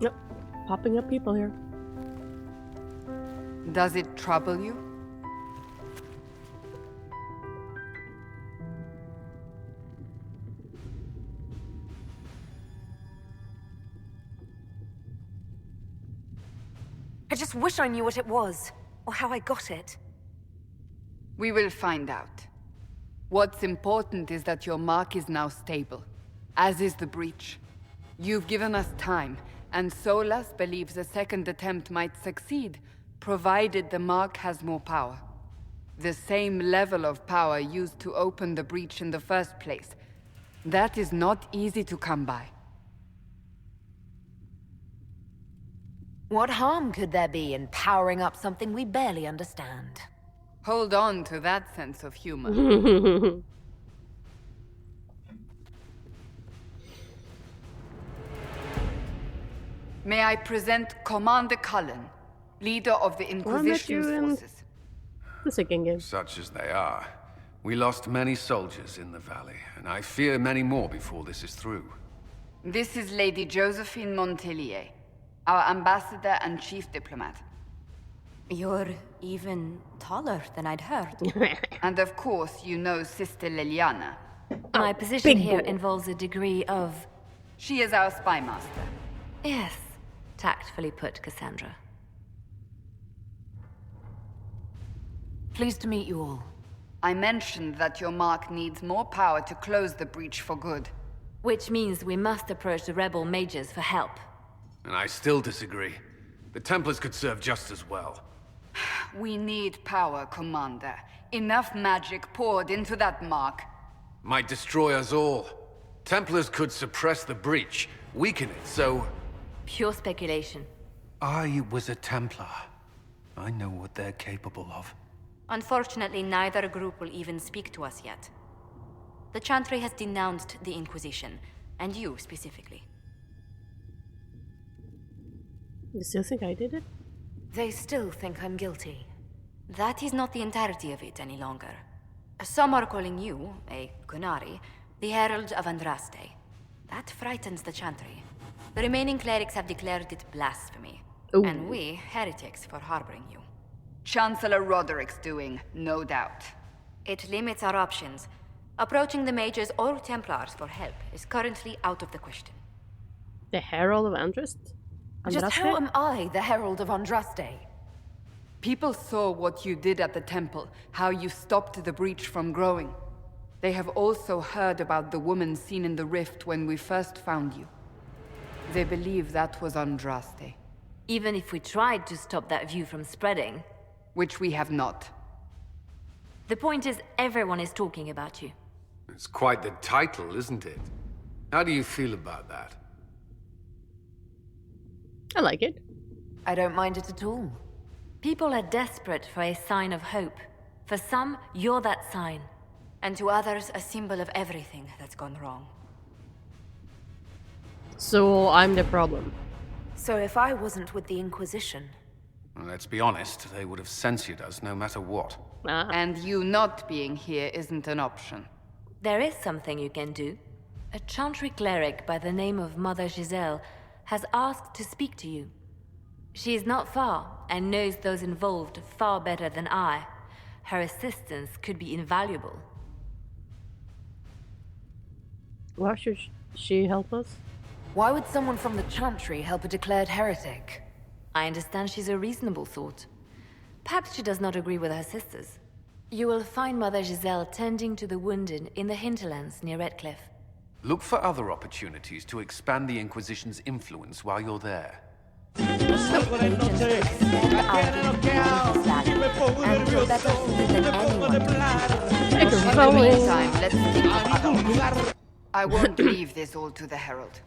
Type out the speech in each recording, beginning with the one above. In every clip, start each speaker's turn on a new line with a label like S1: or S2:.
S1: Yep. Popping up people here.
S2: Does it trouble you?
S3: I just wish I knew what it was, or how I got it.
S2: We will find out. What's important is that your mark is now stable, as is the breach. You've given us time, and Solas believes a second attempt might succeed, provided the mark has more power. The same level of power used to open the breach in the first place. That is not easy to come by.
S3: What harm could there be in powering up something we barely understand?
S2: Hold on to that sense of humor. May I present Commander Cullen, leader of the Inquisition's forces.
S1: The second game.
S4: Such as they are. We lost many soldiers in the valley, and I fear many more before this is through.
S2: This is Lady Josephine Montelier, our ambassador and chief diplomat.
S5: You're even taller than I'd heard.
S2: And of course, you know Sister Liliana.
S5: My position
S1: big
S5: here
S1: boy.
S5: involves a degree of...
S2: She is our spy master.
S5: Yes, tactfully put, Cassandra.
S3: Pleased to meet you all.
S2: I mentioned that your mark needs more power to close the breach for good.
S5: Which means we must approach the rebel mages for help.
S4: And I still disagree. The Templars could serve just as well.
S2: We need power, Commander. Enough magic poured into that mark.
S4: Might destroy us all. Templars could suppress the breach, weaken it, so...
S5: Pure speculation.
S4: I was a Templar. I know what they're capable of.
S5: Unfortunately, neither group will even speak to us yet. The Chantry has denounced the Inquisition, and you specifically.
S1: You still think I did it?
S3: They still think I'm guilty.
S5: That is not the entirety of it any longer. Some are calling you, a Kunari, the Herald of Andraste. That frightens the Chantry. The remaining clerics have declared it blasphemy.
S1: Ooh.
S5: And we, heretics, for harboring you.
S2: Chancellor Roderick's doing, no doubt.
S5: It limits our options. Approaching the mages or Templars for help is currently out of the question.
S1: The Herald of Andraste?
S3: Just how am I the Herald of Andraste?
S2: People saw what you did at the temple, how you stopped the breach from growing. They have also heard about the woman seen in the rift when we first found you. They believe that was Andraste.
S5: Even if we tried to stop that view from spreading,
S2: Which we have not.
S5: the point is everyone is talking about you.
S4: It's quite the title, isn't it? How do you feel about that?
S1: I like it.
S3: I don't mind it at all.
S5: People are desperate for a sign of hope. For some, you're that sign. And to others, a symbol of everything that's gone wrong.
S1: So I'm the problem.
S3: So if I wasn't with the Inquisition,
S4: Well, let's be honest, they would have censored us no matter what.
S1: Ah.
S2: And you not being here isn't an option.
S5: There is something you can do. A Chantry cleric by the name of Mother Giselle has asked to speak to you. She is not far and knows those involved far better than I. Her assistance could be invaluable.
S1: Why should she help us?
S3: why would someone from the Chantry help a declared heretic?
S5: I understand she's a reasonable sort. Perhaps she does not agree with her sisters. You will find Mother Giselle tending to the wounded in the hinterlands near Redcliffe.
S4: Look for other opportunities to expand the Inquisition's influence while you're there.
S2: In the meantime, let's think of other options. I won't leave this all to the Herald.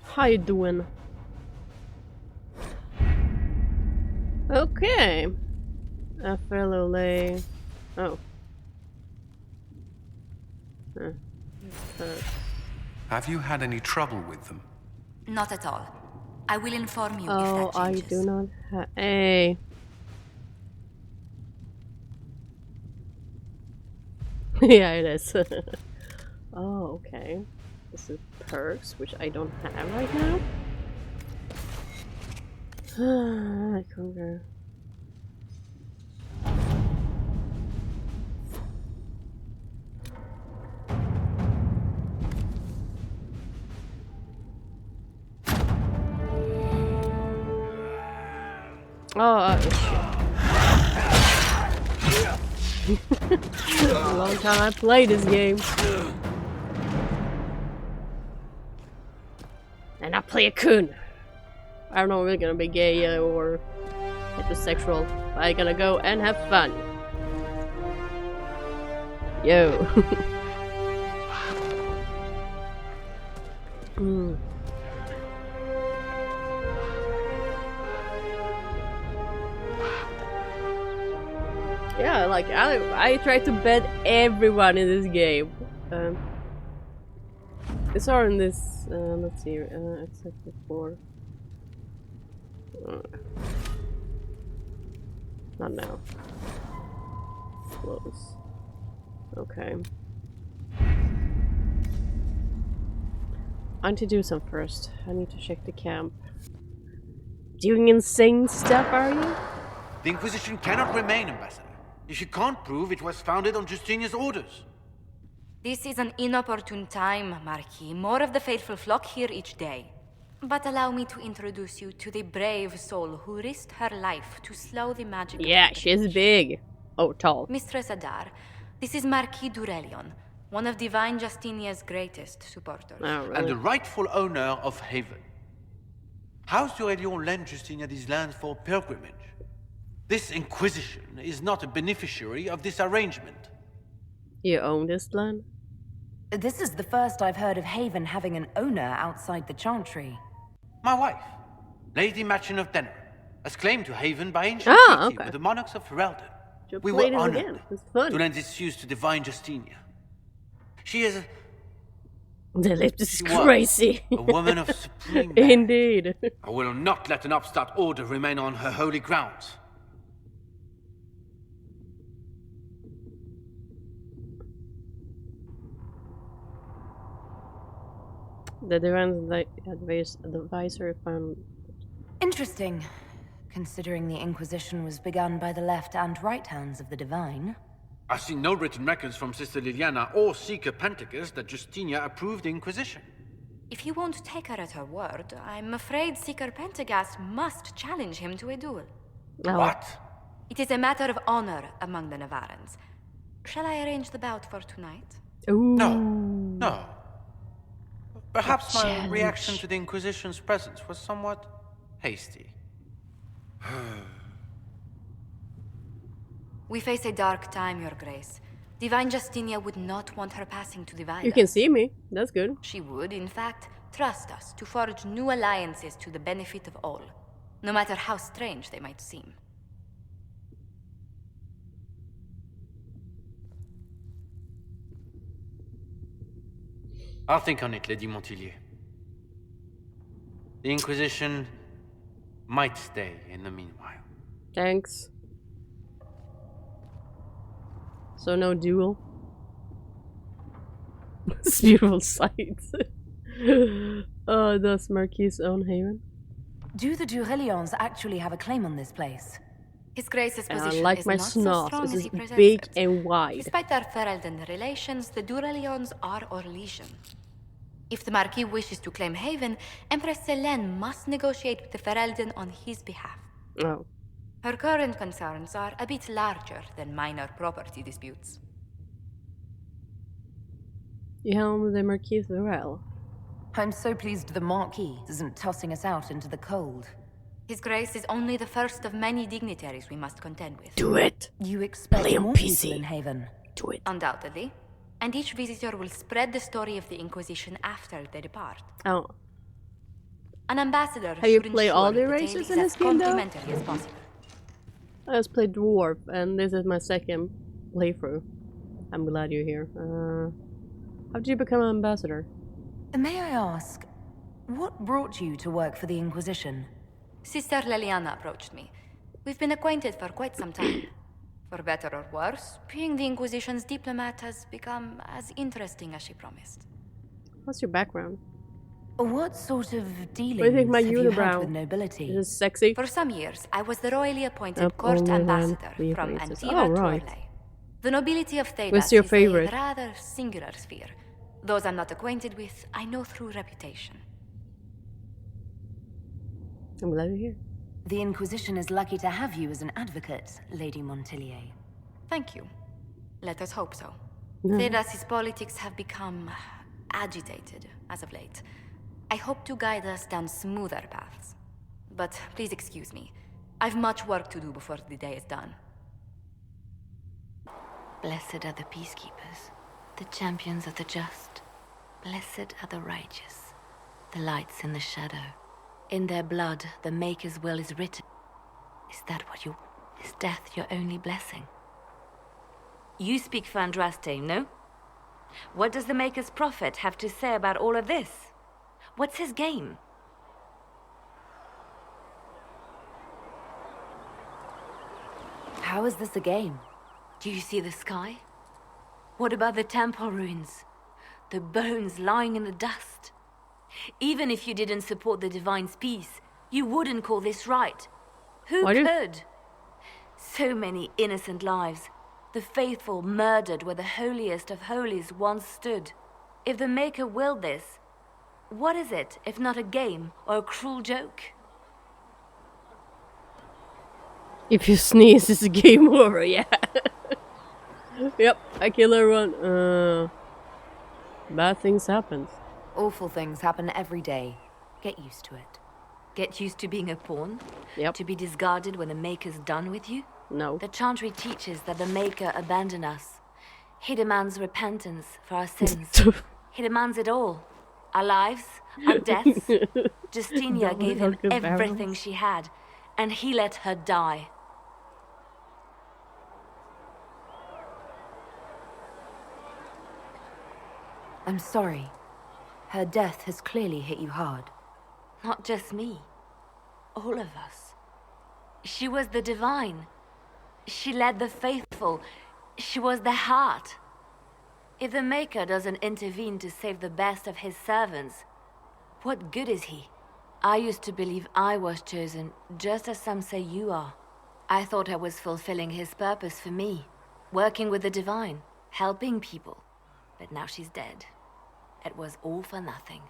S1: How you doing? Okay. FLLA. Oh.
S4: Have you had any trouble with them?
S5: Not at all. I will inform you if
S1: Oh,
S5: that
S1: I
S5: changes.
S1: do not have. Hey. Yeah, it is. Oh, okay. This is perks, which I don't have right now. I conquer. Oh, shit. A long time I played this game. And I play a coon. I don't know if we're gonna be gay or heterosexual. I'm gonna go and have fun. Yo. Mm. Yeah, like I try to bet everyone in this game. It's all in this. Let's see. Except for. Not now. Close. Okay. I need to do some first. I need to check the camp. Doing insane stuff, are you?
S6: The Inquisition cannot remain, Ambassador, if you can't prove it was founded on Justinia's orders.
S3: This is an inopportune time, Marquis. More of the faithful flock here each day. But allow me to introduce you to the brave soul who risked her life to slow the magic.
S1: Yeah, she's big. Oh, tall.
S3: Mistress Adar, this is Marquis Durelion, one of Divine Justinia's greatest supporters.
S1: Oh, really?
S6: And the rightful owner of Haven. House Durelion lent Justinia these lands for pilgrimage. This Inquisition is not a beneficiary of this arrangement.
S1: You own this land?
S3: This is the first I've heard of Haven having an owner outside the Chantry.
S6: My wife, Lady Machin of Denner, has claimed to Haven by ancient treaty with the monarchs of Ferelden.
S1: Should
S6: We
S1: play
S6: were
S1: this
S6: honored
S1: again. It's fun.
S6: to lend this use to Divine Justinia. She is
S1: The lift is
S6: She was
S1: crazy.
S6: a woman of supreme merit.
S1: Indeed.
S6: I will not let an upstart order remain on her holy grounds.
S1: The divine advisor found.
S3: Interesting, considering the Inquisition was begun by the left and right hands of the Divine.
S6: I've seen no written records from Sister Liliana or Seeker Penticus that Justinia approved the Inquisition.
S3: If you won't take her at her word, I'm afraid Seeker Pentagast must challenge him to a duel.
S1: Oh.
S6: What?
S3: It is a matter of honor among the Navarrans. Shall I arrange the bout for tonight?
S1: Ooh.
S6: No. Perhaps my
S1: Challenge.
S6: reaction to the Inquisition's presence was somewhat hasty.
S3: We face a dark time, Your Grace. Divine Justinia would not want her passing to divide
S1: You can
S3: us.
S1: see me. That's good.
S3: She would, in fact, trust us to forge new alliances to the benefit of all, no matter how strange they might seem.
S6: I'll think on it, Lady Montillier. The Inquisition might stay in the meanwhile.
S1: Thanks. So no duel. It's beautiful sight. Oh, does Marquis own Haven?
S3: Do the Durelions actually have a claim on this place? His Grace's
S1: And
S3: position
S1: I like
S3: is
S1: my
S3: not so
S1: snout.
S3: strong
S1: This
S3: as
S1: is
S3: he presents
S1: big
S3: it.
S1: and wide.
S3: Despite their Ferelden relations, the Durelions are Orlesian. If the Marquis wishes to claim Haven, Empress Selene must negotiate with the Ferelden on his behalf.
S1: Oh.
S3: Her current concerns are a bit larger than minor property disputes.
S1: You helm the Marquis well.
S3: I'm so pleased the Marquis isn't tossing us out into the cold. His Grace is only the first of many dignitaries we must contend with.
S1: Do it.
S3: You expect
S1: Play on
S3: more
S1: PC.
S3: people in Haven?
S1: Do it.
S3: Undoubtedly. And each visitor will spread the story of the Inquisition after they depart.
S1: Oh.
S3: An ambassador
S1: Have you
S3: should
S1: played
S3: ensure
S1: all the
S3: the tale
S1: races
S3: is
S1: in
S3: as
S1: this game, though?
S3: complimentary as possible.
S1: I just played Dwarf, and this is my second playthrough. I'm glad you're here. How did you become an ambassador?
S3: May I ask, what brought you to work for the Inquisition? Sister Liliana approached me. We've been acquainted for quite some time. For better or worse, being the Inquisition's diplomat has become as interesting as she promised.
S1: What's your background?
S3: What sort of
S1: What do you think
S3: dealings
S1: my
S3: have you had
S1: unibrow?
S3: with nobility?
S1: Is this sexy?
S3: For some years, I was the royally appointed
S1: Up
S3: court
S1: only when
S3: ambassador
S1: we
S3: from
S1: races.
S3: Antiva
S1: Oh,
S3: to
S1: right.
S3: Orlais. The nobility of Thedas
S1: What's your
S3: is
S1: favorite?
S3: a rather singular sphere. Those I'm not acquainted with, I know through reputation.
S1: I'm glad you're here.
S3: The Inquisition is lucky to have you as an advocate, Lady Montillier. Thank you. Let us hope so. Thedas's politics have become agitated as of late. I hope to guide us down smoother paths. But please excuse me. I've much work to do before the day is done.
S5: Blessed are the peacekeepers, the champions of the just. Blessed are the righteous, the lights in the shadow. In their blood, the Maker's will is written. Is that what you... Is death your only blessing? You speak for Andraste, no? What does the Maker's prophet have to say about all of this? What's his game?
S3: How is this a game?
S5: Do you see the sky? What about the temple ruins? The bones lying in the dust? Even if you didn't support the Divine's peace, you wouldn't call this right. Who could? So many innocent lives. The faithful murdered where the holiest of holies once stood. If the Maker willed this, what is it if not a game or a cruel joke?
S1: If you sneeze, it's a game over, yeah. Yep, I kill everyone. Bad things happen.
S3: Awful things happen every day. Get used to it.
S5: Get used to being a pawn?
S1: Yep.
S5: To be discarded when the Maker's done with you?
S1: No.
S5: The chantry teaches that the Maker abandoned us. He demands repentance for our sins. He demands it all. Our lives, our deaths. Justinia gave him everything she had, and he let her die.
S3: I'm sorry. Her death has clearly hit you hard.
S5: Not just me. All of us. She was the divine. She led the faithful. She was their heart. If the Maker doesn't intervene to save the best of his servants, what good is he? I used to believe I was chosen, just as some say you are. I thought I was fulfilling his purpose for me, working with the divine, helping people. But now she's dead. It was all for nothing.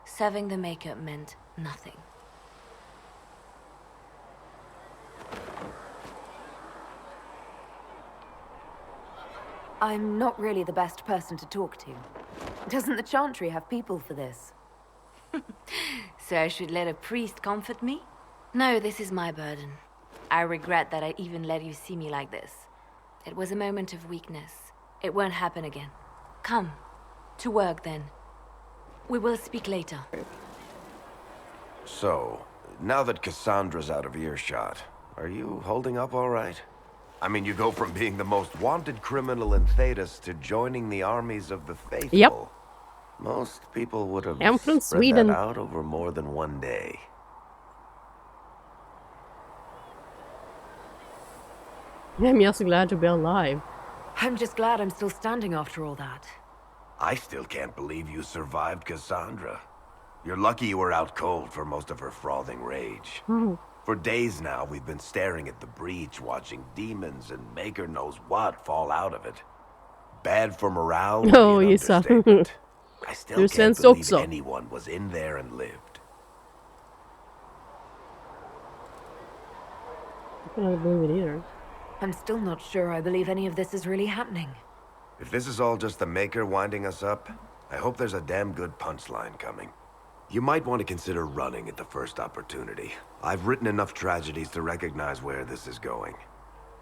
S5: Serving the Maker meant nothing.
S3: I'm not really the best person to talk to. Doesn't the Chantry have people for this?
S5: So I should let a priest comfort me? No, this is my burden. I regret that I even let you see me like this. It was a moment of weakness. It won't happen again. Come. To work, then. We will speak later.
S7: So, now that Cassandra's out of earshot, are you holding up all right? I mean, you go from being the most wanted criminal in Thedas to joining the armies of the faithful.
S1: Yep.
S7: Most people would have
S1: I'm from
S7: spread
S1: Sweden.
S7: that out over more than one day.
S1: I'm just glad to be alive.
S3: I'm just glad I'm still standing after all that.
S7: I still can't believe you survived Cassandra. You're lucky you were out cold for most of her frothing rage. For days now, we've been staring at the breach, watching demons and Maker knows what fall out of it. Bad for morale would
S1: Oh,
S7: be an
S1: you saw.
S7: understatement. I still
S1: Du
S7: can't
S1: svensk
S7: believe
S1: också.
S7: anyone was in there and lived.
S1: I cannot believe it either.
S3: I'm still not sure I believe any of this is really happening.
S7: If this is all just the Maker winding us up, I hope there's a damn good punchline coming. You might want to consider running at the first opportunity. I've written enough tragedies to recognize where this is going.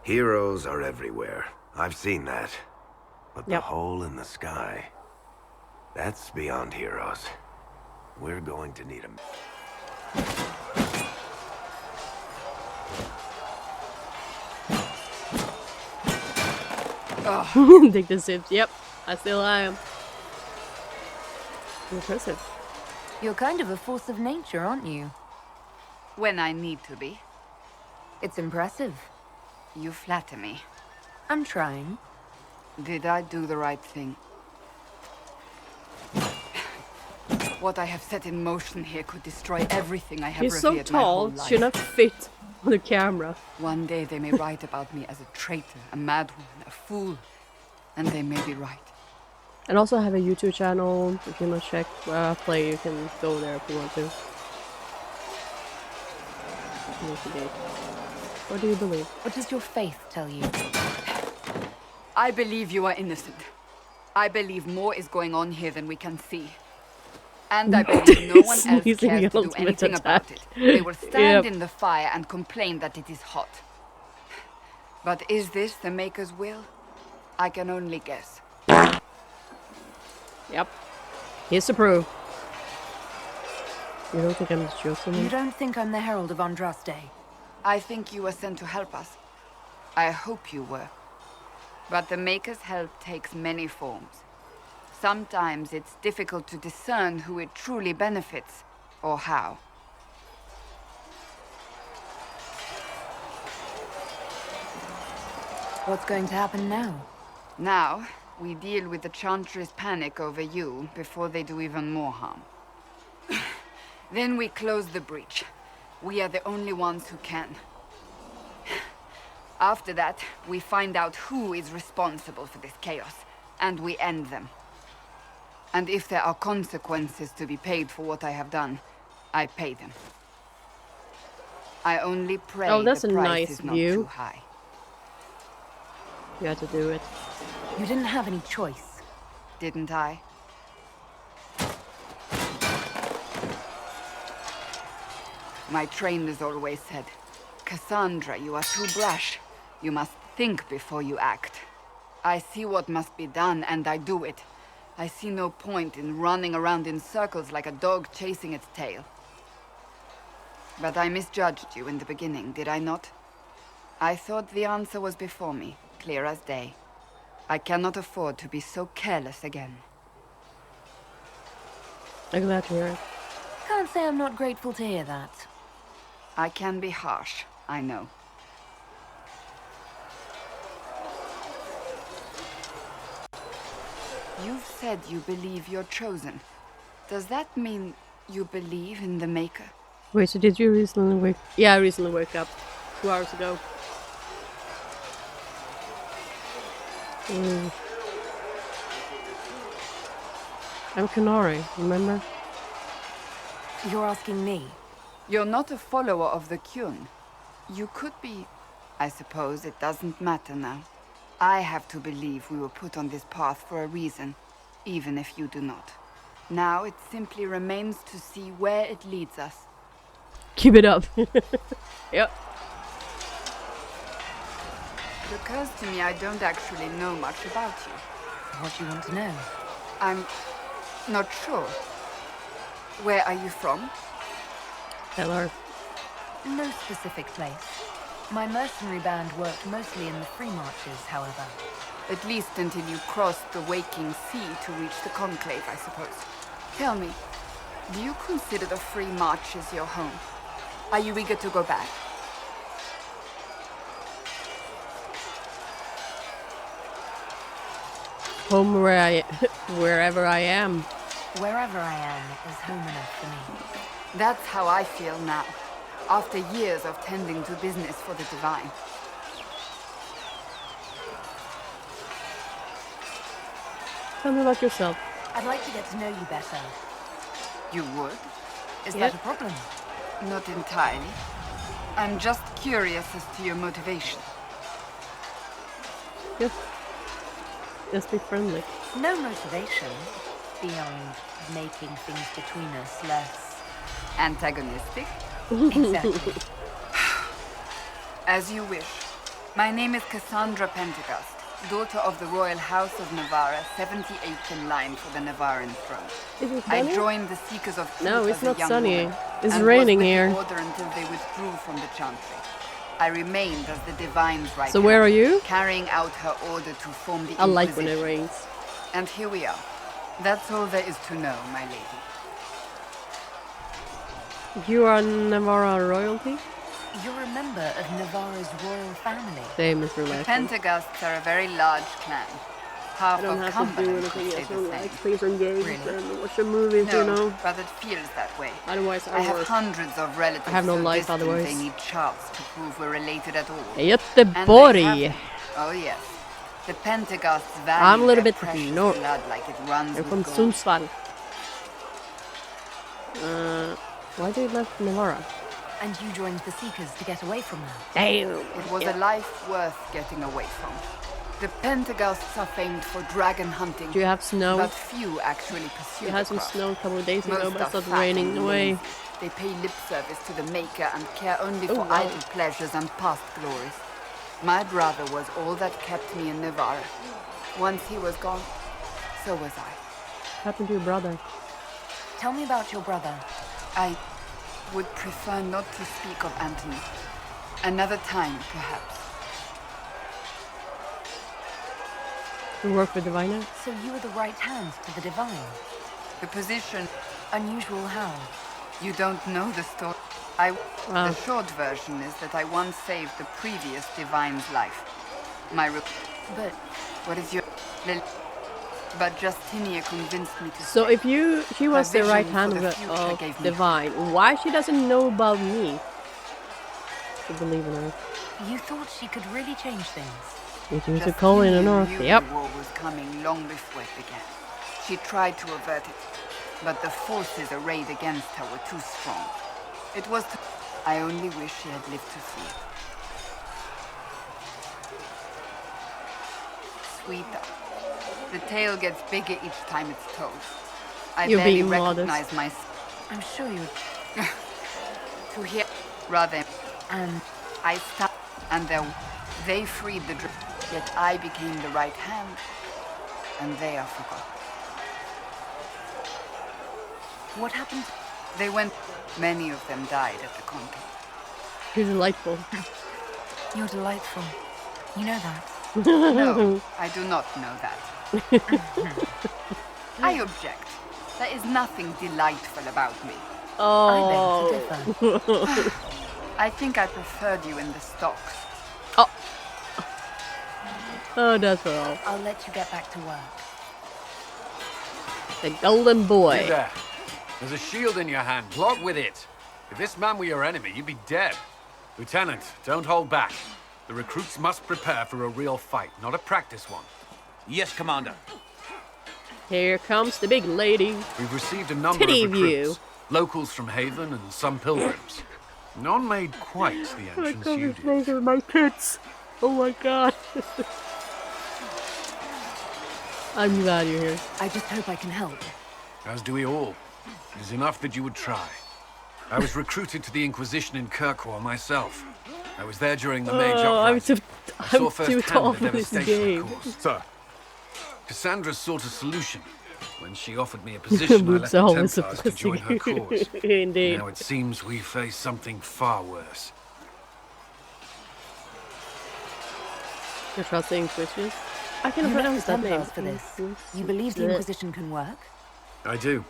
S7: Heroes are everywhere. I've seen that. But the hole in the sky, that's beyond heroes. We're going to need 'em.
S1: Take the sips. Yep, I still am. Impressive.
S3: You're kind of a force of nature, aren't you?
S2: When I need to be.
S3: It's impressive.
S2: You flatter me.
S3: I'm trying.
S2: Did I do the right thing? What I have set in motion here could destroy everything I have
S1: He's so
S2: revered my whole
S1: tall,
S2: life.
S1: should not fit on the camera.
S2: One day they may write about me as a traitor, a madwoman, a fool. And they may be right.
S1: And also have a YouTube channel. If you want to check where I play, you can go there if you want to. Investigate. What do you believe?
S3: What does your faith tell you?
S2: I believe you are innocent. I believe more is going on here than we can see. And I believe no one else cares
S1: Sneezing
S2: to do
S1: ultimate
S2: anything
S1: attack.
S2: about it. They will stand
S1: Yep.
S2: in the fire and complain that it is hot. But is this the Maker's will? I can only guess.
S1: Yep. He's to prove. You don't think I'm the chosen
S3: You
S1: one?
S3: don't think I'm the Herald of Andraste?
S2: I think you were sent to help us. I hope you were. But the Maker's help takes many forms. Sometimes it's difficult to discern who it truly benefits, or how.
S3: What's going to happen now?
S2: Now, we deal with the Chantry's panic over you before they do even more harm. Then we close the breach. We are the only ones who can. After that, we find out who is responsible for this chaos, and we end them. And if there are consequences to be paid for what I have done, I pay them. I only pray
S1: Oh, that's
S2: the
S1: a
S2: price
S1: nice
S2: is not
S1: view.
S2: too high.
S1: You had to do it.
S3: You didn't have any choice.
S2: Didn't I? My trainers always said, Cassandra, you are too brash. You must think before you act. I see what must be done, and I do it. I see no point in running around in circles like a dog chasing its tail. But I misjudged you in the beginning, did I not? I thought the answer was before me, clear as day. I cannot afford to be so careless again.
S1: I'm glad to hear it.
S3: Can't say I'm not grateful to hear that.
S2: I can be harsh, I know. You've said you believe you're chosen. Does that mean you believe in the Maker?
S1: Wait, so did you recently wake? Yeah, I recently woke up 2 hours ago. I'm Canary, remember?
S3: You're asking me?
S2: You're not a follower of the Kyun. You could be... I suppose it doesn't matter now. I have to believe we were put on this path for a reason, even if you do not. Now it simply remains to see where it leads us.
S1: Keep it up. Yep.
S2: It occurs to me I don't actually know much about you.
S3: What do you want to know?
S2: I'm not sure. Where are you from?
S1: Tell her.
S3: No specific place. My mercenary band worked mostly in the free marches, however.
S2: At least until you crossed the waking sea to reach the Conclave, I suppose. Tell me, do you consider the free marches your home? Are you eager to go back?
S1: Home wherever I am.
S3: Wherever I am is home enough for me.
S2: That's how I feel now, after years of tending to business for the Divine.
S1: Tell me about yourself.
S3: I'd like to get to know you better.
S2: You would?
S3: Is
S1: Yep.
S3: that a problem?
S2: Not entirely. I'm just curious as to your motivation.
S1: Yep. Just be friendly.
S3: No motivation beyond making things between us less.
S2: Antagonistic?
S3: Exactly.
S2: As you wish. My name is Cassandra Pentecost, daughter of the Royal House of Navarra, 78th in line for the Navarran throne.
S1: Is it
S2: I
S1: sunny?
S2: joined the Seekers of Truth
S1: No, it's
S2: as a
S1: not
S2: young
S1: sunny.
S2: woman,
S1: It's
S2: and
S1: raining
S2: was with
S1: here.
S2: the order until they withdrew from the Chantry. I remained as the Divine's right
S1: So where
S2: hand,
S1: are you?
S2: carrying out her order to form the
S1: I like when it
S2: Inquisition.
S1: rains.
S2: And here we are. That's all there is to know, my lady.
S1: You are Navarra royalty?
S3: You're a member of Navarra's royal family.
S1: Same as
S2: The
S1: relaxing.
S2: Pentecosts are a very large clan. Half
S1: I don't
S2: of
S1: have to do
S2: Cumberland
S1: anything
S2: could say
S1: else.
S2: the
S1: I
S2: same.
S1: like play some games
S2: Really?
S1: and watch some movies,
S2: No,
S1: you know.
S2: but it feels that way.
S1: Otherwise,
S2: I
S1: I
S2: have
S1: work.
S2: hundreds of relatives
S1: I have no
S2: so
S1: life
S2: distant
S1: otherwise.
S2: they need charts to prove we're related at all.
S1: Göteborg.
S2: Oh yes. The Pentagons value
S1: I'm a little
S2: their
S1: bit
S2: precious
S1: north.
S2: blood like it runs
S1: I'm
S2: with
S1: from
S2: gold.
S1: Sundsvall. Why did you left Navarra?
S3: And you joined the Seekers to get away from them.
S1: Damn.
S2: It was a life worth getting away from. The Pentagons are famed for dragon hunting,
S1: Do you have snow?
S2: but few actually pursue
S1: We
S2: the
S1: had some
S2: craft.
S1: snow a couple of days ago,
S2: Most
S1: but
S2: are
S1: it started
S2: fat
S1: raining
S2: and
S1: away.
S2: lazy. They pay lip service to the Maker and care only
S1: Oh,
S2: for
S1: wow.
S2: idle pleasures and past glories. My brother was all that kept me in Navarre. Once he was gone, so was I.
S1: What happened to your brother?
S3: Tell me about your brother.
S2: I would prefer not to speak of Anthony. Another time, perhaps.
S1: You work with Diviner?
S3: So you were the right hand to the Divine.
S2: The position,
S3: Unusual how?
S2: you don't know the story.
S1: Wow.
S2: The short version is that I once saved the previous Divine's life.
S3: But
S2: What is your... But Justinia convinced me to
S1: So
S2: stay.
S1: if she was the
S2: vision
S1: right
S2: for
S1: hand
S2: the
S1: of,
S2: future gave me
S1: Divine, why she doesn't know about me? To believe in her.
S3: you thought she could really change things.
S1: It was a call in the north.
S2: Knew
S1: Yep.
S2: the war was coming long before it began. She tried to avert it, but the forces arrayed against her were too strong. It was... I only wish she had lived to see it. Sweetheart. The tale gets bigger each time it's told. I
S1: You're
S2: barely
S1: being modest.
S2: recognize myself
S3: I'm sure you...
S2: to hear. Rather,
S3: And
S2: I stopped, and they freed the yet I became the right hand, and they are forgotten.
S3: what happened?
S2: They went. Many of them died at the conquest.
S1: You're delightful.
S3: You're delightful. You know that.
S2: No, I do not know that. I object. There is nothing delightful about me.
S3: I beg
S1: Oh.
S3: to differ.
S2: I think I preferred you in the stocks.
S1: Oh, that's all.
S3: I'll let you get back to work.
S1: The golden
S4: You
S1: boy.
S4: there. There's a shield in your hand. Log with it. If this man were your enemy, you'd be dead. Lieutenant, don't hold back. The recruits must prepare for a real fight, not a practice one.
S6: Yes, Commander.
S1: Here comes the big lady.
S4: We've received a number
S1: Titty
S4: of recruits.
S1: view.
S4: Locals from Haven and some pilgrims. None made quite the entrance you did.
S1: with my tits. Oh my god. I'm glad you're here.
S3: I just hope I can help.
S4: As do we all. It is enough that you would try. I was recruited to the Inquisition in Kirkwall myself. I was there during the Mage
S1: I'm
S4: Uprising.
S1: too,
S4: I saw
S1: I'm too
S4: firsthand
S1: tall
S4: the
S1: for this
S4: devastation
S1: game.
S4: it caused. Sir. Cassandra sought a solution. When she offered me a position, I
S1: Boobs
S4: left the
S1: always a
S4: Templars to join her cause.
S1: Indeed.
S4: Now it seems we face something far worse.
S1: You're trusting Inquisition? I can
S3: You left
S1: pronounce
S3: the
S1: that name.
S3: Templars for this. You believe the Inquisition can work?
S4: I do.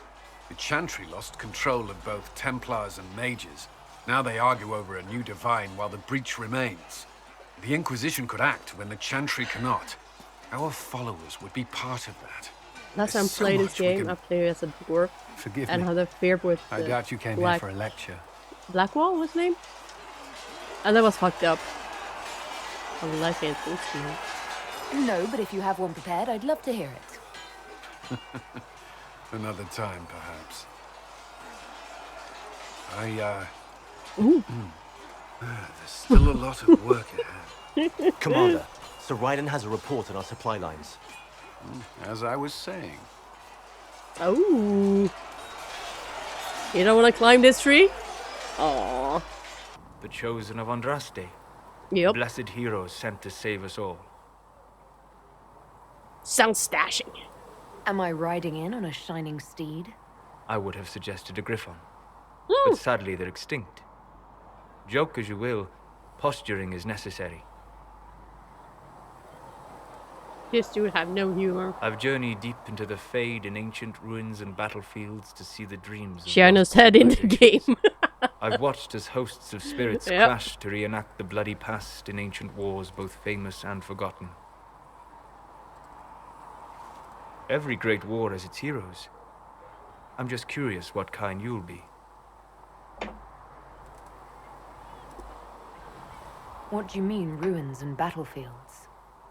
S4: The Chantry lost control of both Templars and Mages. Now they argue over a new Divine while the breach remains. The Inquisition could act when the Chantry cannot. Our followers would be part of that.
S1: Last time I
S4: There's so
S1: played this
S4: much we
S1: game,
S4: can-
S1: I played as a dwarf
S8: Forgive
S1: and
S8: me.
S1: had a fear with
S8: I doubt you came
S1: Black,
S8: here for a lecture.
S1: Blackwall was his name? And that was fucked up. Unless it's
S3: No, but if you have one prepared, I'd love to hear it.
S4: Another time, perhaps. There's still a lot of work ahead.
S9: Commander, Sir Ryden has a report on our supply lines.
S4: As I was saying.
S1: Oh. You don't want to climb this tree? Aww.
S10: The chosen of Andraste.
S1: Yep.
S10: Blessed heroes sent to save us all.
S1: Sounds stashing.
S3: Am I riding in on a shining steed?
S10: I would have suggested a griffon,
S1: Hmm.
S10: but sadly they're extinct. Joke as you will, posturing is necessary.
S1: This dude have no humor.
S10: I've journeyed deep into the Fade in ancient ruins and battlefields to see the dreams of
S1: Shiano's
S10: lost
S1: head in the game.
S10: civilizations. I've watched as hosts of spirits
S1: Yep.
S10: clash to reenact the bloody past in ancient wars, both famous and forgotten. Every great war has its heroes. I'm just curious what kind you'll be.
S3: What do you mean, ruins and battlefields?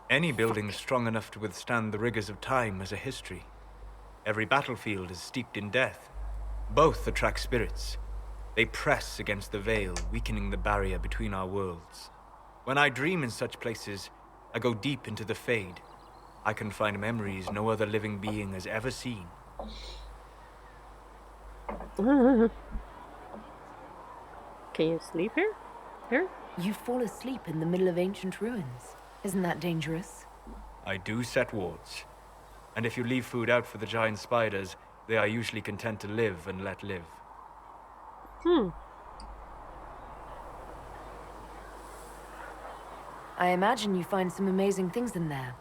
S10: Any building strong enough to withstand the rigors of time has a history. Every battlefield is steeped in death. Both attract spirits. They press against the veil, weakening the barrier between our worlds. When I dream in such places, I go deep into the Fade. I can find memories no other living being has ever seen.
S1: Can you sleep here? Here?
S3: You fall asleep in the middle of ancient ruins. Isn't that dangerous?
S10: I do set wards. And if you leave food out for the giant spiders, they are usually content to live and let live.
S3: I imagine you find some amazing things in there,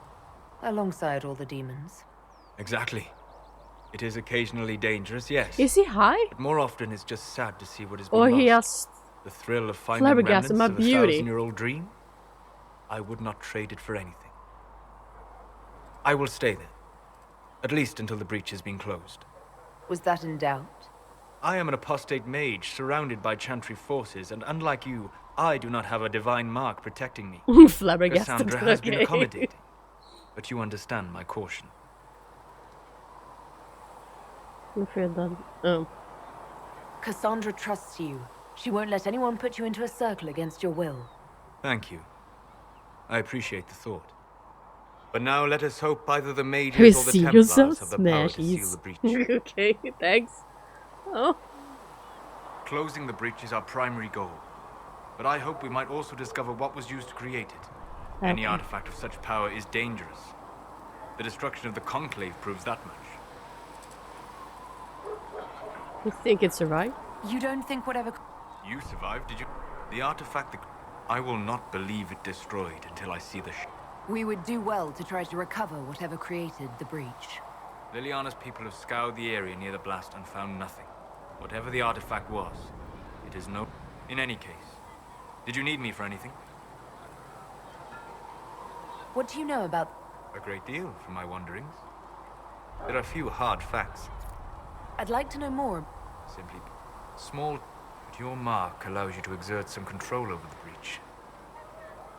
S3: alongside all the demons.
S10: Exactly. It is occasionally dangerous, yes.
S1: Is he high?
S10: But more often it's just sad to see what has been
S1: Or
S10: lost.
S1: he has
S10: The thrill of finding
S1: flabbergasted
S10: remnants
S1: my
S10: of a
S1: beauty.
S10: 1,000-year-old dream? I would not trade it for anything. I will stay there. At least until the breach has been closed.
S3: Was that in doubt?
S10: I am an apostate mage surrounded by Chantry forces, and unlike you, I do not have a divine mark protecting me.
S1: flabbergasted.
S10: Cassandra has been
S1: Okay.
S10: accommodating, but you understand my caution.
S1: I'm afraid that. Oh.
S3: Cassandra trusts you. She won't let anyone put you into a circle against your will.
S10: Thank you. I appreciate the thought. But now let us hope either the
S1: We
S10: mages or the
S1: see
S10: Templars
S1: yourself,
S10: have the power to seal
S1: smashies.
S10: the breach.
S1: Okay, thanks. Oh.
S10: Closing the breach is our primary goal. But I hope we might also discover what was used to create it. Any
S1: Okay.
S10: artifact of such power is dangerous. The destruction of the Conclave proves that much.
S1: You think it survived?
S3: You don't think whatever...
S10: You survived, did you? The artifact, I will not believe it destroyed until I see the
S3: We would do well to try to recover whatever created the breach.
S10: Liliana's people have scoured the area near the blast and found nothing. Whatever the artifact was, it is no... In any case, did you need me for anything?
S3: What do you know about...
S10: A great deal from my wanderings. There are few hard facts.
S3: I'd like to know more.
S10: Simply small, but your mark allows you to exert some control over the breach.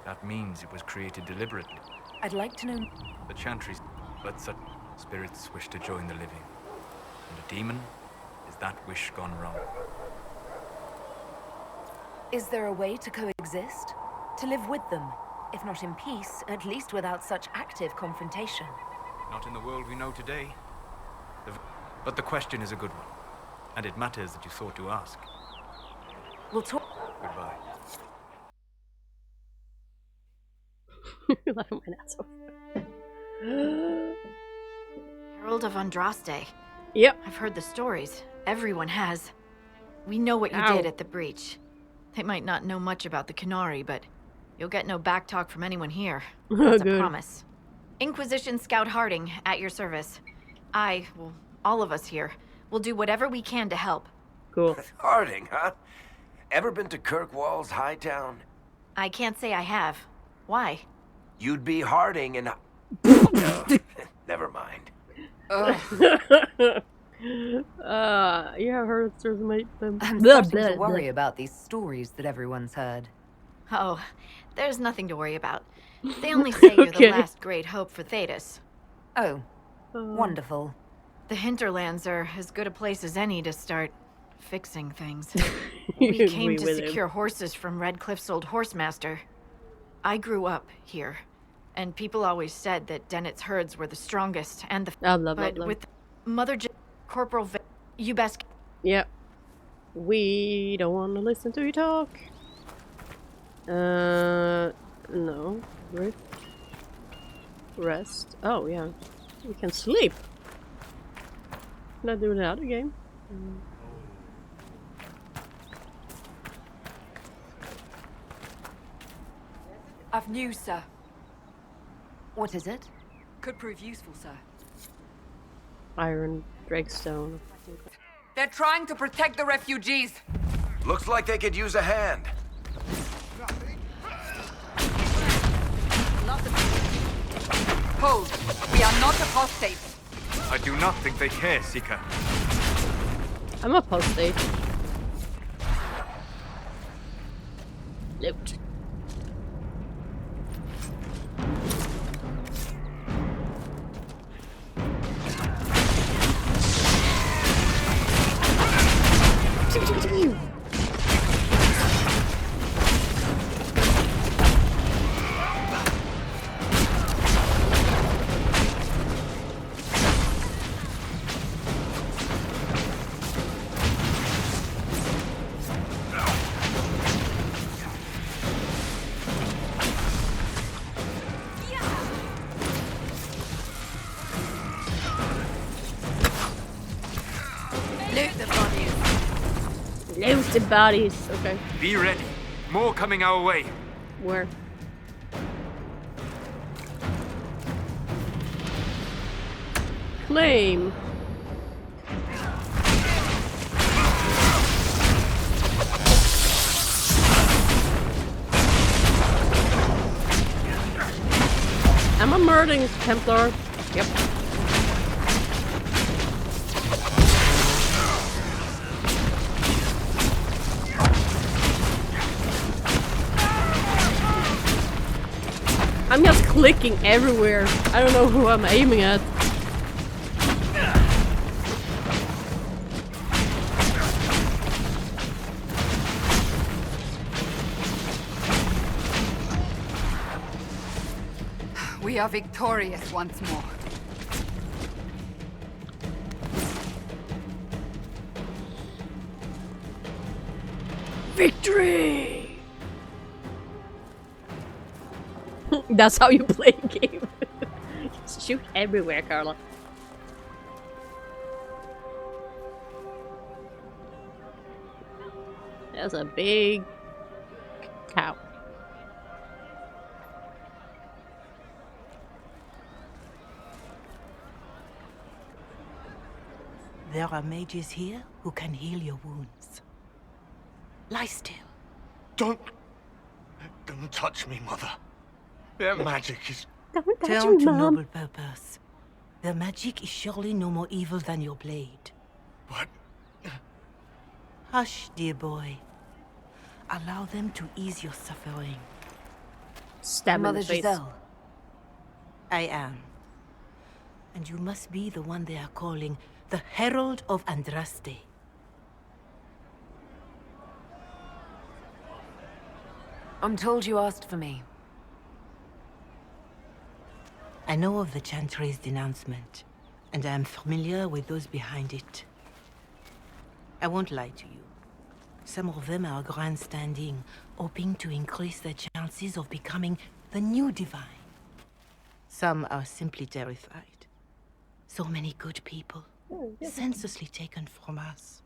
S10: That means it was created deliberately.
S3: I'd like to know...
S10: The Chantries, but such spirits wish to join the living. And a demon is that wish gone wrong.
S3: Is there a way to coexist? To live with them? If not in peace, at least without such active confrontation.
S10: Not in the world we know today. But the question is a good one. And it matters that you thought to ask.
S3: We'll talk...
S10: Goodbye.
S1: Laugh my ass off.
S8: Herald of Andraste.
S1: Yep.
S8: I've heard the stories. Everyone has. We know what you
S1: Ow.
S8: did at the breach. They might not know much about the Canary, but you'll get no backtalk from anyone here. That's a
S1: Good.
S8: promise. Inquisition Scout Harding, at your service. Well, all of us here, will do whatever we can to help.
S1: Cool.
S7: Harding, huh? Ever been to Kirkwall's Hightown?
S8: I can't say I have. Why?
S7: You'd be Harding and... Never mind.
S1: You have heard stories mate them.
S3: I'm starting to worry about these stories that everyone's heard.
S8: Oh, there's nothing to worry about. They only say you're
S1: Okay.
S8: the last great hope for Thetis.
S3: Oh, wonderful.
S8: The Hinterlands are as good a place as any to start fixing things. We came
S1: Agree
S8: to
S1: with him.
S8: secure horses from Redcliffe's old horsemaster. I grew up here, and people always said that Dennett's herds were the strongest and the...
S1: Blah, blah,
S8: but
S1: blah.
S8: with Mother Corporal you best...
S1: Yep. We don't want to listen to you talk. No. Rest. Oh, yeah. We can sleep. Can I do the other game?
S2: I've news, sir.
S3: What is it?
S2: Could prove useful, sir.
S1: Iron Dragstone.
S2: They're trying to protect the refugees.
S7: Looks like they could use a hand.
S2: Hold. We are not apostates.
S10: I do not think they care, Seeker.
S1: I'm apostate. Loot.
S8: Loot the bodies.
S1: Loot the bodies. Okay.
S10: Be ready. More coming our way.
S1: Where? Claim. I'm a murdering Templar. Yep. I'm just clicking everywhere. I don't know who I'm aiming at.
S2: We are victorious once more.
S1: Victory! That's how you play a game. Just shoot everywhere, Carla. That's a big cow.
S11: There are mages here who can heal your wounds. Lie still.
S12: Don't touch me, Mother. Their magic is...
S1: Don't touch
S11: Turn
S1: me,
S11: to
S1: Mom.
S11: noble purpose. Their magic is surely no more evil than your blade.
S12: What?
S11: Hush, dear boy. Allow them to ease your suffering.
S1: Stab
S3: Mother
S1: in the face.
S3: Giselle.
S11: I am. And you must be the one they are calling the Herald of Andraste.
S3: I'm told you asked for me.
S11: I know of the Chantry's denouncement, and I am familiar with those behind it. I won't lie to you. Some of them are grandstanding, hoping to increase their chances of becoming the new divine. Some are simply terrified. So many good people, senselessly taken from us.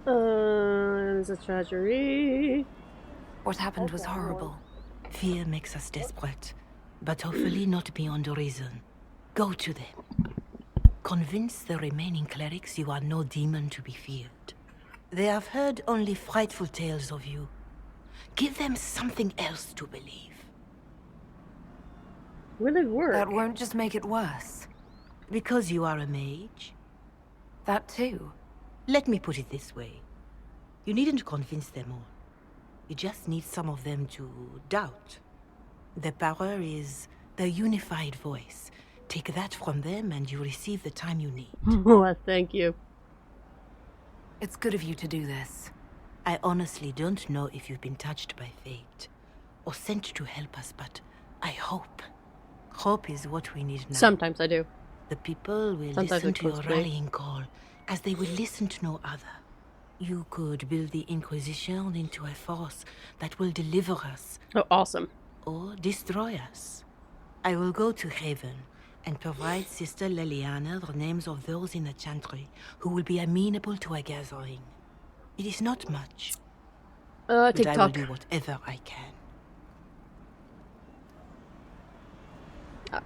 S1: It's a tragedy.
S3: What happened was horrible.
S11: Fear makes us desperate, but hopefully not beyond reason. Go to them. Convince the remaining clerics you are no demon to be feared. They have heard only frightful tales of you. Give them something else to believe.
S1: Will it work?
S3: That won't just make it worse.
S11: Because you are a mage?
S3: That too.
S11: Let me put it this way. You needn't convince them all. You just need some of them to doubt. Their power is their unified voice. Take that from them and you receive the time you need.
S1: Oh, thank you.
S3: It's good of you to do this.
S11: I honestly don't know if you've been touched by fate or sent to help us, but I hope. Hope is what we need now.
S1: Sometimes I do.
S11: The people will
S1: Sometimes
S11: listen
S1: it
S11: to your
S1: puts me.
S11: rallying call, as they will listen to no other. You could build the Inquisition into a force that will deliver us,
S1: Oh, awesome.
S11: or destroy us. I will go to Haven and provide Sister Leliana the names of those in the Chantry who will be amenable to a gathering. It is not much, but I will
S1: TikTok.
S11: do whatever I can.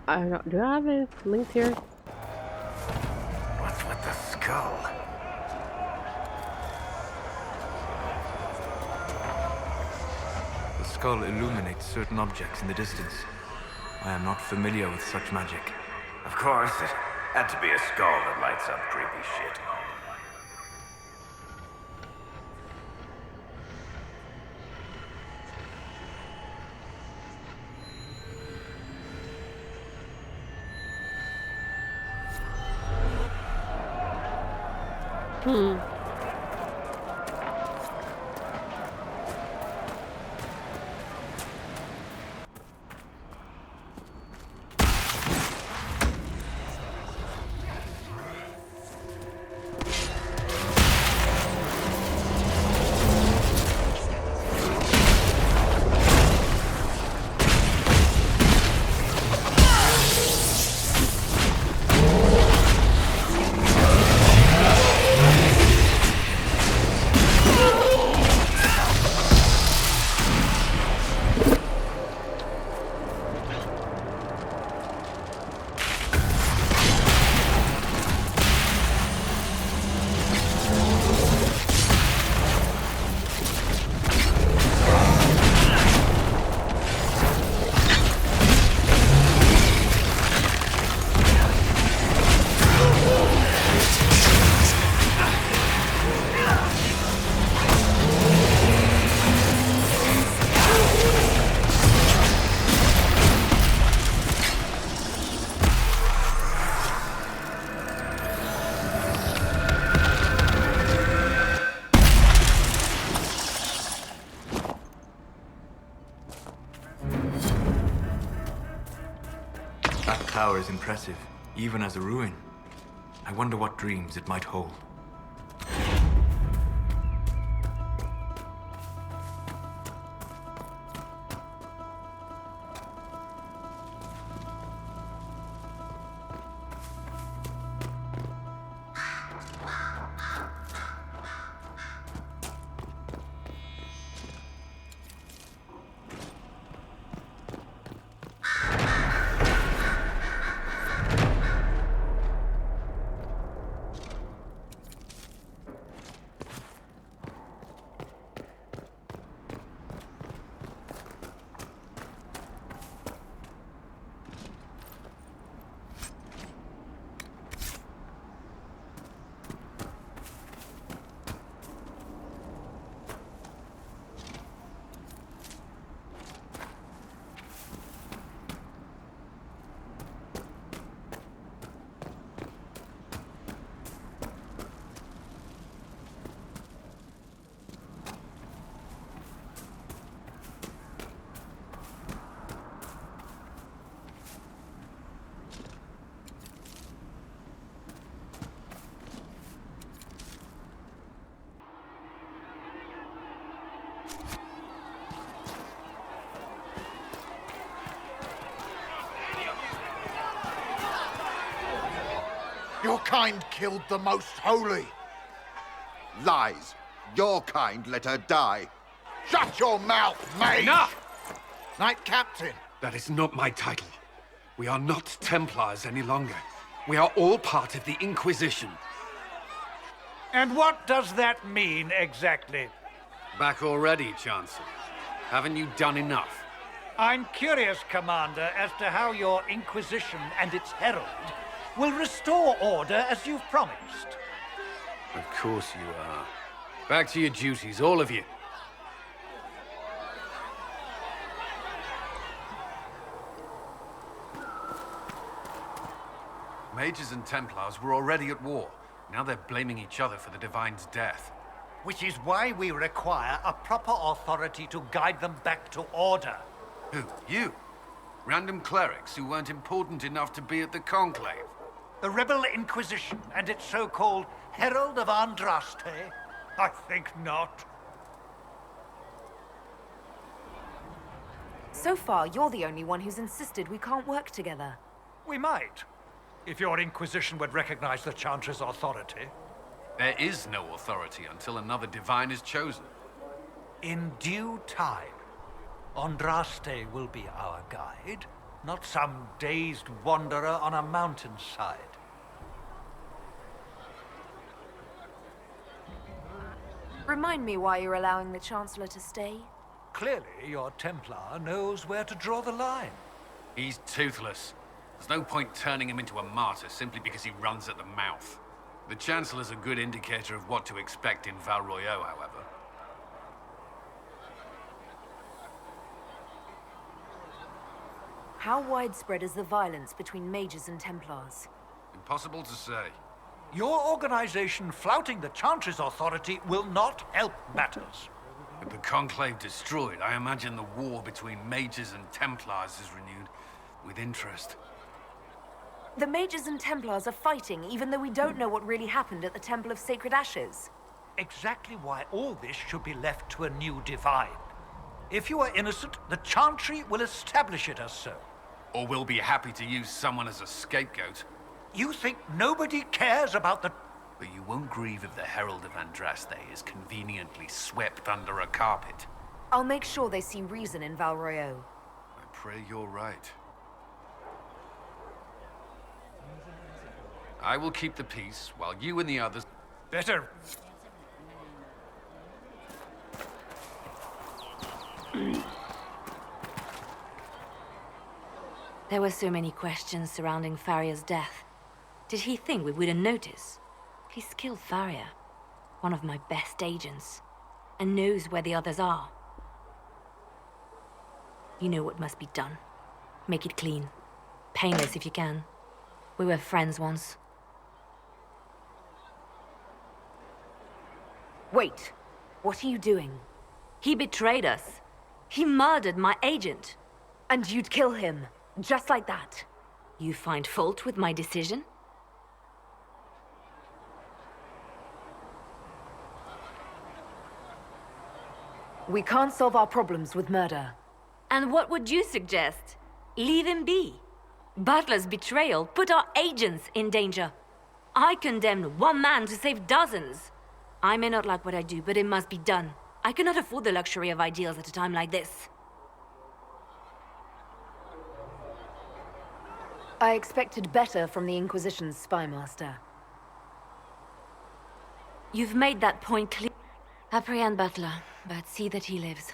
S1: I don't know. Do I have it linked here?
S7: What's with the skull?
S10: The skull illuminates certain objects in the distance. I am not familiar with such magic.
S7: Of course, it had to be a skull that lights up creepy shit.
S10: That tower is impressive, even as a ruin. I wonder what dreams it might hold.
S12: Your kind killed the most holy.
S13: Lies. Your kind let her die.
S12: Shut your mouth, mate!
S4: Enough!
S12: Knight Captain.
S4: That is not my title. We are not Templars any longer. We are all part of the Inquisition.
S14: And what does that mean, exactly?
S4: Back already, Chancellor. Haven't you done enough?
S14: I'm curious, Commander, as to how your Inquisition and its herald will restore order as you've promised.
S4: Of course you are. Back to your duties, all of you. Mages and Templars were already at war. Now they're blaming each other for the Divine's death.
S14: Which is why we require a proper authority to guide them back to order.
S4: Who? You? Random clerics who weren't important enough to be at the Conclave?
S14: The Rebel Inquisition and its so-called Herald of Andraste? I think not.
S3: So far, you're the only one who's insisted we can't work together.
S14: We might, if your Inquisition would recognize the Chantry's authority.
S4: There is no authority until another Divine is chosen.
S14: In due time, Andraste will be our guide, not some dazed wanderer on a mountainside.
S3: Remind me why you're allowing the Chancellor to stay?
S14: Clearly, your Templar knows where to draw the line.
S4: He's toothless. There's no point turning him into a martyr simply because he runs at the mouth. The Chancellor's a good indicator of what to expect in Val Royeaux, however.
S15: How widespread is the violence between mages and Templars?
S4: Impossible to say.
S14: Your organization flouting the Chantry's authority will not help matters.
S4: With the Conclave destroyed, I imagine the war between mages and Templars is renewed with interest.
S15: The mages and Templars are fighting, even though we don't know what really happened at the Temple of Sacred Ashes.
S14: Exactly why all this should be left to a new divine. If you are innocent, the Chantry will establish it as so.
S4: Or we'll be happy to use someone as a scapegoat.
S14: You think nobody cares about the...
S4: But you won't grieve if the Herald of Andraste is conveniently swept under a carpet.
S15: I'll make sure they see reason in Val Royeaux.
S4: I pray you're right. I will keep the peace, while you and the others...
S14: Better.
S5: There were so many questions surrounding Farria's death. Did he think we wouldn't notice? He's killed Farria, one of my best agents, and knows where the others are. You know what must be done. Make it clean. Painless if you can. We were friends once.
S15: Wait, what are you doing?
S5: He betrayed us. He murdered my agent.
S15: And you'd kill him, just like that?
S5: You find fault with my decision?
S15: We can't solve our problems with murder.
S5: And what would you suggest? Leave him be. Butler's betrayal put our agents in danger. I condemned one man to save dozens. I may not like what I do, but it must be done. I cannot afford the luxury of ideals at a time like this.
S15: I expected better from the Inquisition's spy master.
S5: You've made that point clear. Apprehend Butler, but see that he lives.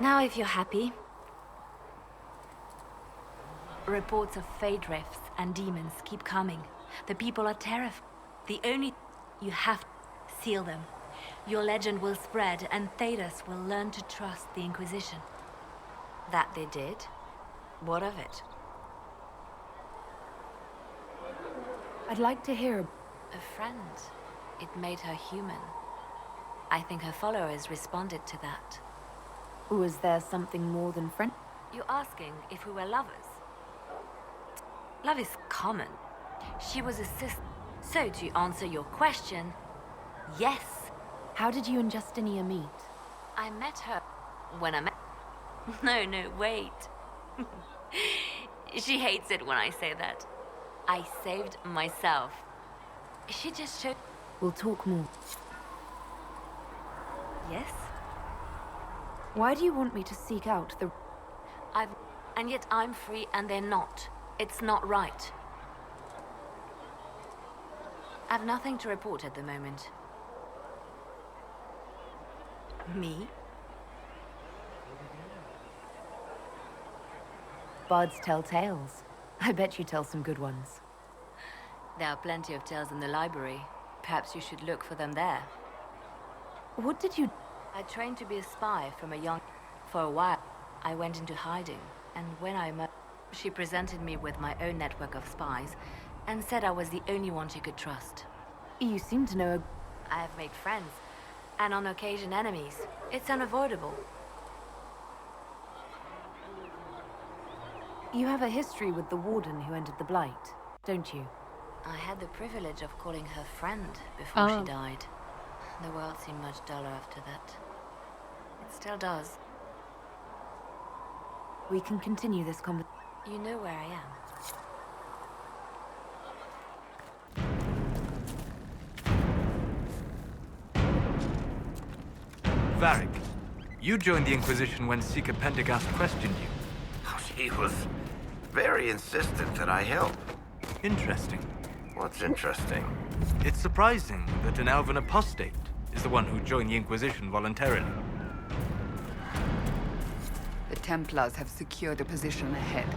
S5: Now, if you're happy... Reports of fade rifts and demons keep coming. The people are terrified. The only... You have to seal them. Your legend will spread, and Thedas will learn to trust the Inquisition. That they did. What of it?
S15: I'd like to hear...
S5: A friend. It made her human. I think her followers responded to that.
S15: Was there something more than friend?
S5: You're asking if we were lovers? Love is common. She was a sister. So, to answer your question, yes.
S15: How did you and Justinia meet?
S5: I met her when I met... No, wait. She hates it when I say that. I saved myself. She just showed...
S15: We'll talk more.
S5: Yes?
S15: Why do you want me to seek out the...
S5: And yet I'm free and they're not. It's not right. I've nothing to report at the moment. Me?
S15: Bards tell tales. I bet you tell some good ones.
S5: There are plenty of tales in the library. Perhaps you should look for them there.
S15: What did you...
S5: I trained to be a spy from a young... For a while, I went into hiding. And when I met... She presented me with my own network of spies and said I was the only one she could trust.
S15: You seem to know...
S5: I have made friends, and on occasion enemies. It's unavoidable.
S15: You have a history with the Warden who entered the Blight, don't you?
S5: I had the privilege of calling her friend before she died. The world seemed much duller after that. It still does.
S15: We can continue this conversation.
S5: You know where I am.
S10: Varric, you joined the Inquisition when Seeker Pendergast questioned you.
S7: He was very insistent that I help.
S10: Interesting.
S7: What's interesting?
S10: It's surprising that an elven apostate is the one who joined the Inquisition voluntarily.
S2: The Templars have secured a position ahead.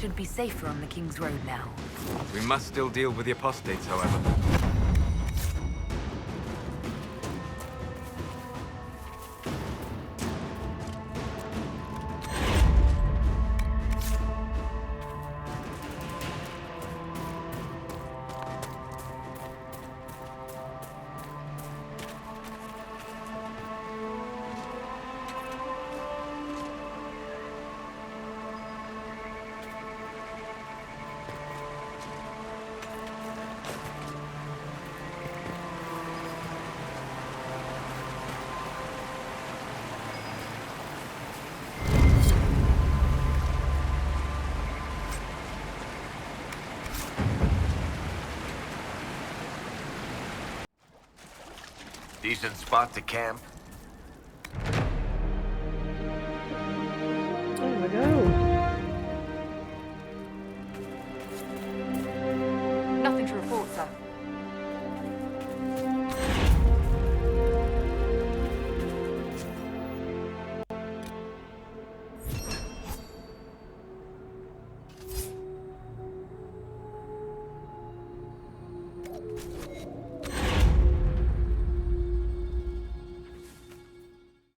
S15: Should be safer on the King's Road now.
S10: We must still deal with the apostates, however.
S7: Decent spot to camp.